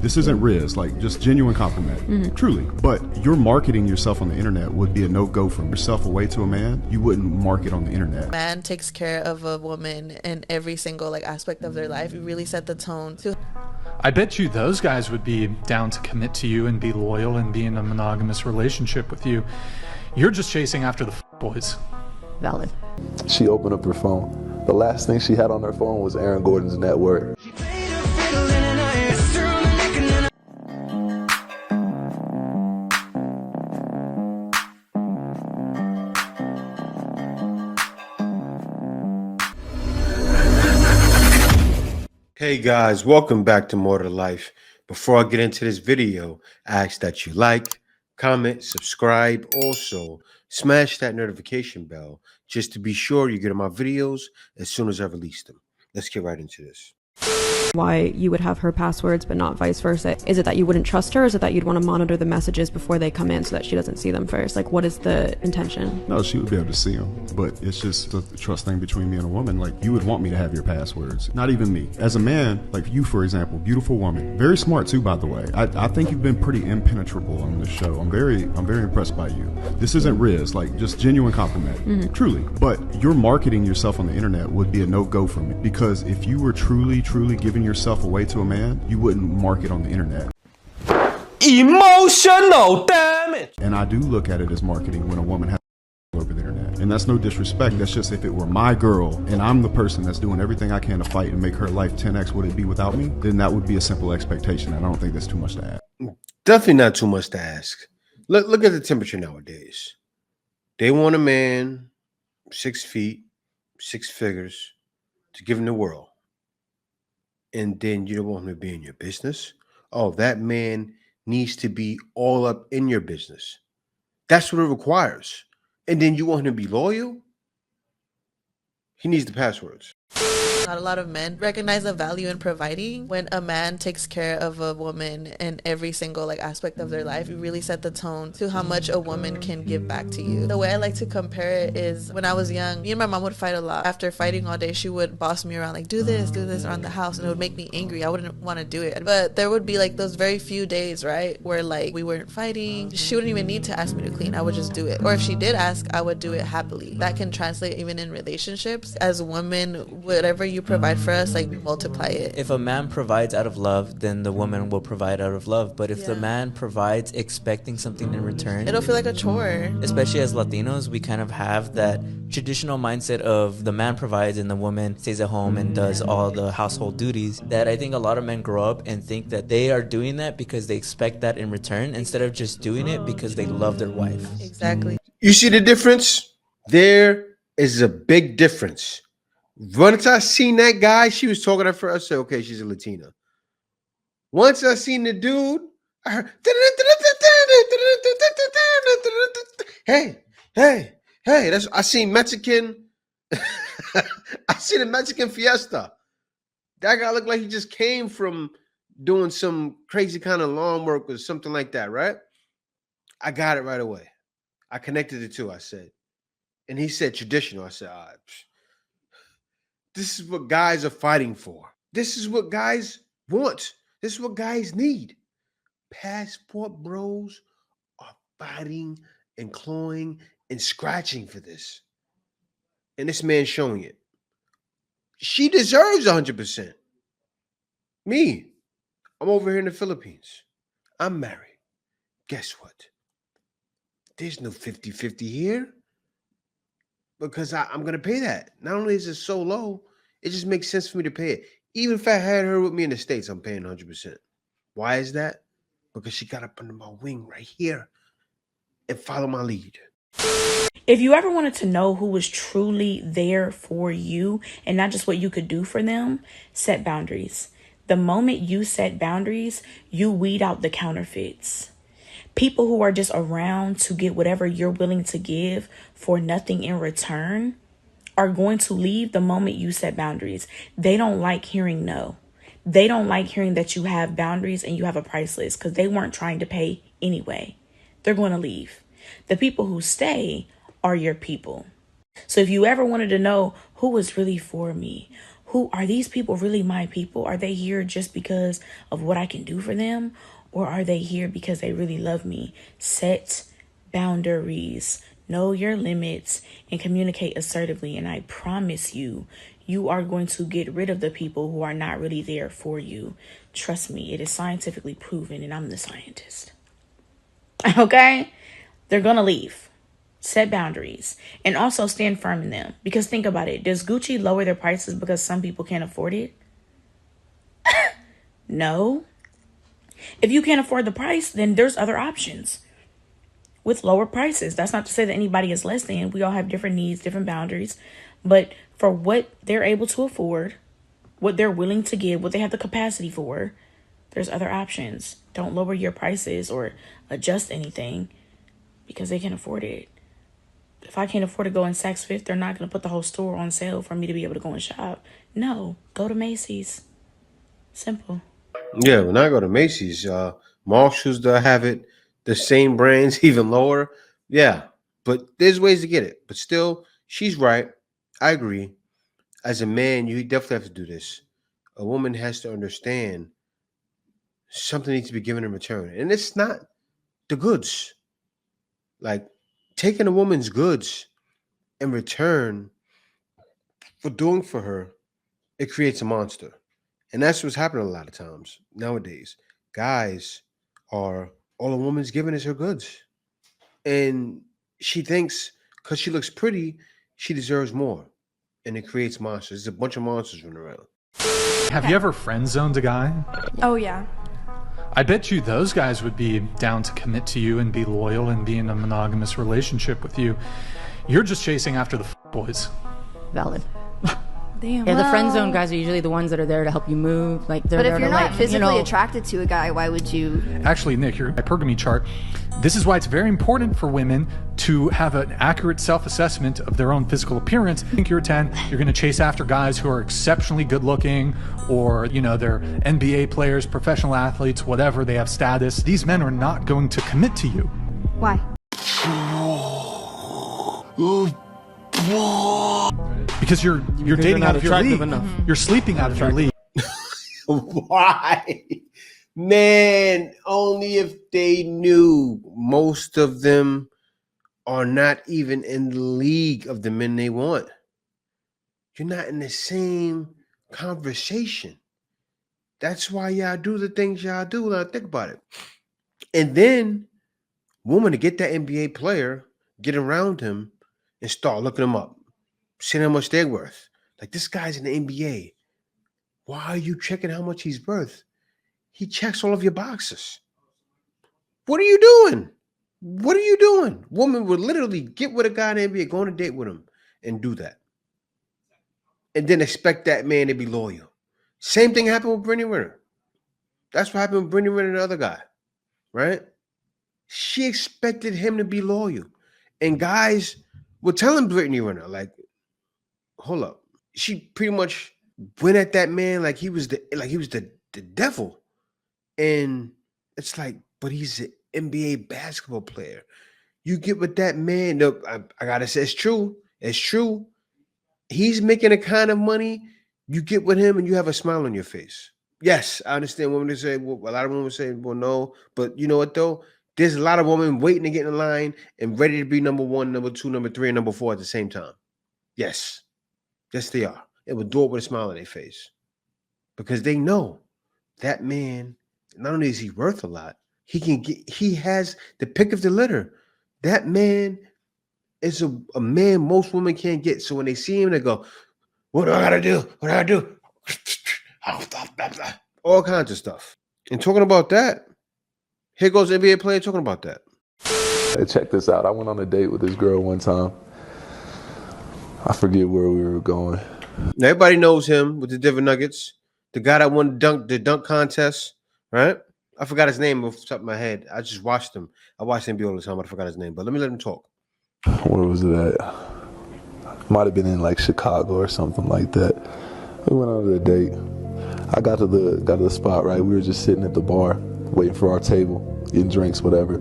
This isn't Riz, like just genuine compliment, truly. But you're marketing yourself on the internet would be a no-go from yourself away to a man. You wouldn't market on the internet. A man takes care of a woman in every single aspect of their life. You really set the tone to. I bet you those guys would be down to commit to you and be loyal and be in a monogamous relationship with you. You're just chasing after the boys. Valid. She opened up her phone. The last thing she had on her phone was Aaron Gordon's net worth. Hey guys, welcome back to More to Life. Before I get into this video, I ask that you like, comment, subscribe. Also, smash that notification bell just to be sure you get my videos as soon as I release them. Let's get right into this. Why you would have her passwords but not vice versa? Is it that you wouldn't trust her, or is it that you'd want to monitor the messages before they come in so that she doesn't see them first? Like, what is the intention? No, she would be able to see them, but it's just a trust thing between me and a woman. Like, you would want me to have your passwords, not even me. As a man, like you, for example, beautiful woman, very smart too, by the way. I think you've been pretty impenetrable on this show. I'm very impressed by you. This isn't Riz, like just genuine compliment, truly. But you're marketing yourself on the internet would be a no-go for me, because if you were truly giving yourself away to a man, you wouldn't market on the internet. Emotional damage. And I do look at it as marketing when a woman has over the internet. And that's no disrespect. That's just, if it were my girl and I'm the person that's doing everything I can to fight and make her life 10x what it'd be without me, then that would be a simple expectation. And I don't think that's too much to ask. Definitely not too much to ask. Look at the temperature nowadays. They want a man 6 feet, 6 figures to give him the world. And then you don't want him to be in your business. Oh, that man needs to be all up in your business. That's what it requires. And then you want him to be loyal? He needs the passwords. Not a lot of men recognize the value in providing. When a man takes care of a woman in every single aspect of their life, you really set the tone to how much a woman can give back to you. The way I like to compare it is, when I was young, me and my mom would fight a lot. After fighting all day, she would boss me around, do this around the house, and it would make me angry. I wouldn't want to do it. But there would be those very few days, right, where we weren't fighting. She wouldn't even need to ask me to clean. I would just do it. Or if she did ask, I would do it happily. That can translate even in relationships. As women, whatever you provide for us, we multiply it. If a man provides out of love, then the woman will provide out of love. But if the man provides expecting something in return, it'll feel like a chore. Especially as Latinos, we kind of have that traditional mindset of the man provides and the woman stays at home and does all the household duties, that I think a lot of men grow up and think that they are doing that because they expect that in return, instead of just doing it because they love their wife. Exactly. You see the difference? There is a big difference. Once I seen that guy, she was talking to her, I said, okay, she's a Latina. Once I seen the dude, I heard, hey, that's, I seen Mexican, I seen a Mexican fiesta. That guy looked like he just came from doing some crazy kind of lawn work or something like that, right? I got it right away. I connected the two, I said. And he said traditional. I said, all right. This is what guys are fighting for. This is what guys want. This is what guys need. Passport bros are fighting and clawing and scratching for this. And this man's showing it. She deserves 100%. Me, I'm over here in the Philippines. I'm married. Guess what? There's no 50-50 here. Because I'm going to pay that. Not only is it so low, it just makes sense for me to pay it. Even if I had her with me in the States, I'm paying 100%. Why is that? Because she got up under my wing right here and follow my lead. If you ever wanted to know who was truly there for you and not just what you could do for them, set boundaries. The moment you set boundaries, you weed out the counterfeits. People who are just around to get whatever you're willing to give for nothing in return are going to leave the moment you set boundaries. They don't like hearing no. They don't like hearing that you have boundaries and you have a price list, because they weren't trying to pay anyway. They're going to leave. The people who stay are your people. So if you ever wanted to know who was really for me, who are these people really my people? Are they here just because of what I can do for them? Or are they here because they really love me? Set boundaries, know your limits, and communicate assertively. And I promise you, you are going to get rid of the people who are not really there for you. Trust me, it is scientifically proven, and I'm the scientist. Okay? They're going to leave. Set boundaries and also stand firm in them. Because think about it. Does Gucci lower their prices because some people can't afford it? No. If you can't afford the price, then there's other options with lower prices. That's not to say that anybody is less than. We all have different needs, different boundaries. But for what they're able to afford, what they're willing to give, what they have the capacity for, there's other options. Don't lower your prices or adjust anything because they can afford it. If I can't afford to go in Saks Fifth, they're not going to put the whole store on sale for me to be able to go and shop. No, go to Macy's. Simple. Yeah, when I go to Macy's, Marshalls, they'll have it the same brands, even lower. Yeah, but there's ways to get it. But still, she's right. I agree. As a man, you definitely have to do this. A woman has to understand something needs to be given in return. And it's not the goods. Like taking a woman's goods in return for doing for her, it creates a monster. And that's what's happening a lot of times nowadays. Guys are all a woman's giving is her goods. And she thinks because she looks pretty, she deserves more. And it creates monsters. There's a bunch of monsters running around. Have you ever friend zoned a guy? Oh, yeah. I bet you those guys would be down to commit to you and be loyal and be in a monogamous relationship with you. You're just chasing after the boys. Valid. Damn. Yeah, the friend zone guys are usually the ones that are there to help you move. Like, they're But there if you're to, not like, physically attracted to a guy, why would you? Actually, Nick, your hypergamy chart, this is why it's very important for women to have an accurate self-assessment of their own physical appearance. I think you're a 10, you're going to chase after guys who are exceptionally good looking, or, you know, they're NBA players, professional athletes, whatever, they have status. These men are not going to commit to you. Why? Because you're dating out of your league. enough. You're sleeping out of your league. Why? Man, only if they knew. Most of them are not even in the league of the men they want. You're not in the same conversation. That's why y'all do the things y'all do. Now think about it. And then, woman to get that NBA player, get around him, and start looking him up. Seeing how much they're worth. Like, this guy's in the NBA. Why are you checking how much he's worth? He checks all of your boxes. What are you doing? What are you doing? Woman would literally get with a guy in the NBA, go on a date with him, and do that. And then expect that man to be loyal. Same thing happened with Brittany Renner. That's what happened with Brittany Renner and the other guy, right? She expected him to be loyal. And guys were telling Brittany Renner, like, hold up. She pretty much went at that man like he was the devil. And it's like, but he's an NBA basketball player. You get with that man. Look, I gotta say, it's true. It's true. He's making the kind of money. You get with him and you have a smile on your face. Yes, I understand women say, well, a lot of women say, well, no. But you know what, though? There's a lot of women waiting to get in line and ready to be number 1, number 2, number 3, and number 4 at the same time. Yes. Yes, they are. They will do it with a smile on their face. Because they know that man, not only is he worth a lot, he has the pick of the litter. That man is a man most women can't get. So when they see him, they go, what do I gotta do? What do I do? All kinds of stuff. And talking about that, here goes the NBA player talking about that. Hey, check this out. I went on a date with this girl one time. I forget where we were going. Now, everybody knows him with the Denver Nuggets. The guy that won the dunk contest, right? I forgot his name off the top of my head. I just watched him. I watched NBA all the time, but I forgot his name. But let him talk. Where was it at? Might have been in like Chicago or something like that. We went on a date. I got to the spot, right? We were just sitting at the bar, waiting for our table, getting drinks, whatever.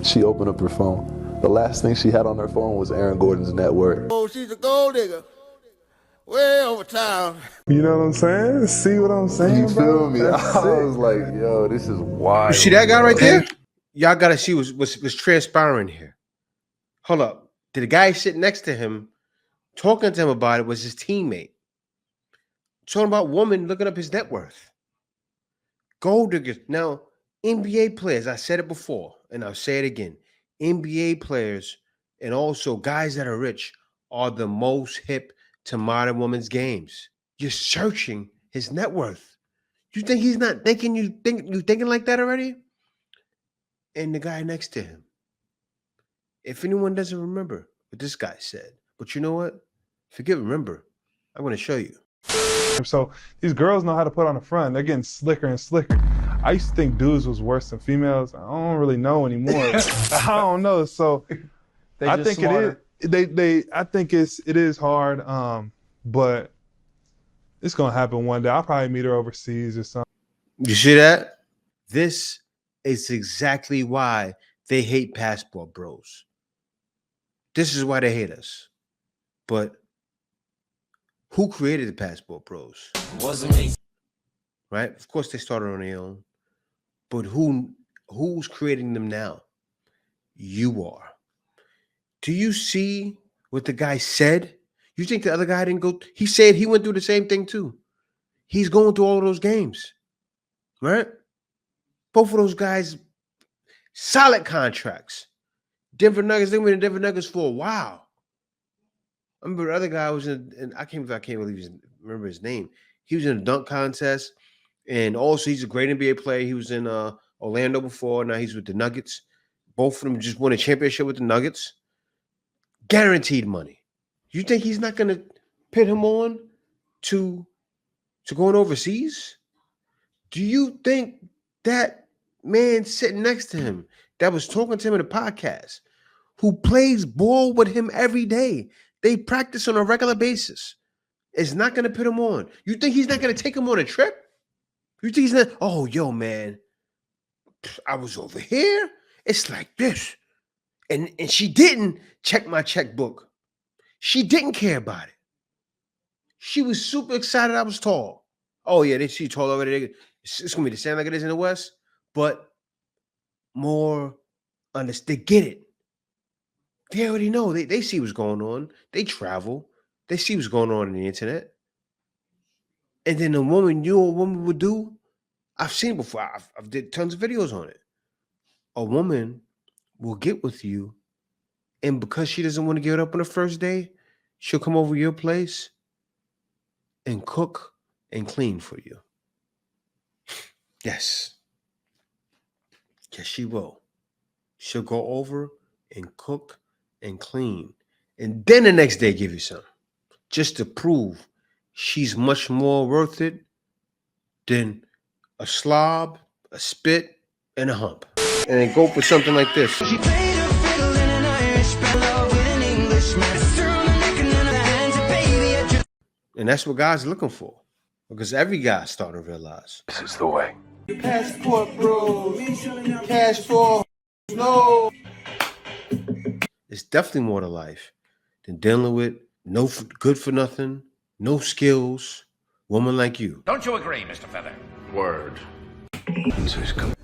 She opened up her phone. The last thing she had on her phone was Aaron Gordon's net worth. Oh, she's a gold digger. Way over town. You know what I'm saying? See what I'm saying, You bro? feel me? That's I sick. was like, yo, this is wild. You see that guy right bro. there? Y'all gotta see what's transpiring here. Hold up. The guy sitting next to him, talking to him about it, was his teammate. Talking about woman looking up his net worth. Gold diggers. Now, NBA players, I said it before, and I'll say it again. NBA players and also guys that are rich are the most hip to modern women's games. You're searching his net worth. You think he's not thinking you thinking like that already? And the guy next to him. If anyone doesn't remember what this guy said, but you know what? Remember, I'm going to show you. So these girls know how to put on a front. They're getting slicker and slicker. I used to think dudes was worse than females. I don't really know anymore. I don't know. So I think it is. I think it is hard. But it's gonna happen one day. I'll probably meet her overseas or something. You see that? This is exactly why they hate passport bros. This is why they hate us. But who created the passport bros? Wasn't me. Right? Of course they started on their own. But who's creating them now? You are. Do you see what the guy said? You think the other guy didn't go? He said he went through the same thing too. He's going through all of those games. Right? Both of those guys, solid contracts. Denver Nuggets, they've been in Denver Nuggets for a while. I remember the other guy was in I can't believe remember his name. He was in a dunk contest, and also he's a great NBA player. He was in Orlando before. Now he's with the Nuggets. Both of them just won a championship with the Nuggets. Guaranteed money. You think he's not going to pit him on to going overseas? Do you think that man sitting next to him that was talking to him in a podcast, who plays ball with him every day, they practice on a regular basis, is not going to put him on? You think he's not going to take him on a trip? You think he's not? Oh, yo, man, I was over here. It's like this. And she didn't check my checkbook. She didn't care about it. She was super excited I was tall. Oh, yeah, she tall over there. It's going to be the same like it is in the West, but more honest. They get it. They already know. They see what's going on. They travel. They see what's going on the internet. And then a woman would do, I've seen before. I've did tons of videos on it. A woman will get with you, and because she doesn't want to give it up on the first day, she'll come over your place and cook and clean for you. Yes. Yes, she will. She'll go over and cook and clean, and then the next day give you some, just to prove she's much more worth it than a slob, a spit, and a hump. And then go for something like this. She played a fiddle in an Irish band with an Englishman. And that's what guys are looking for. Because every guy's starting to realize This is the way. passport bros, cash for no. It's definitely more to life than dealing with no good for nothing, no skills, woman like you. Don't you agree, Mr. Feather? Word. So he's coming.